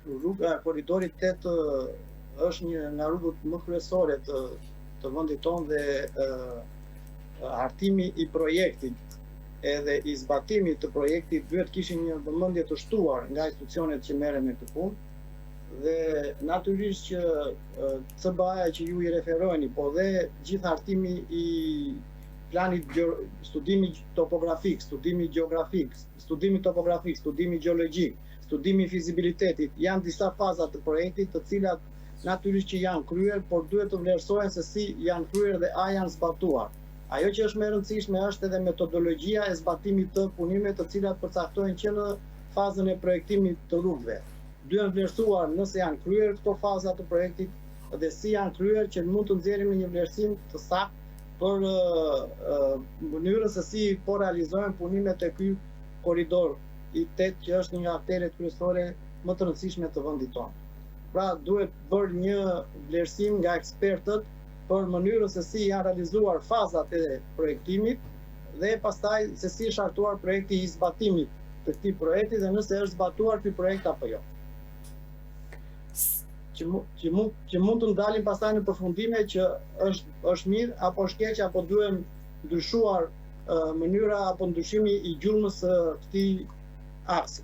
Rruga koridori 8 është një nga rrugët më kryesore të vendit tonë dhe hartimi i projektit edhe i zbatimit të projektit duhet kishin një vëmendje të shtuar nga institucionet që merren me këtë punë. Dhe natyrisht që CBA që ju i referojni, po dhe gjithë hartimi i planit studimi topografik, studimi gjeografik, studimi topografik, studimi gjeologjik, studimi fizibilitetit, janë disa faza të projektit të cilat natyrisht që janë kryer, por duhet të vlerësohen se si janë kryer dhe a janë zbatuar. Ajo që është më e rëndësishme është edhe metodologjia e zbatimit të punimeve të cilat përcaktohen që në fazën e projektimit të rrugëve. Duhen vlerësuar nëse janë kryer këto faza të projektit dhe si janë kryer që mund të nxjerrim një vlerësim të saktë për mënyrën se si po realizohen punimet e ky korridor i 8 që është një nga arteret kryesore më të rëndësishme të vendit tonë. Pra duhet bërë një vlerësim nga ekspertët për mënyrën se si janë realizuar fazat e projektimit dhe pastaj se si është hartuar projekti i zbatimit të këtij projekti dhe nëse është zbatuar ky projekt apo jo. Që mund të ndalin pastaj në përfundime që është mirë apo është keq apo duhet ndryshuar mënyra apo ndryshimi i gjurmës së këtij aksi.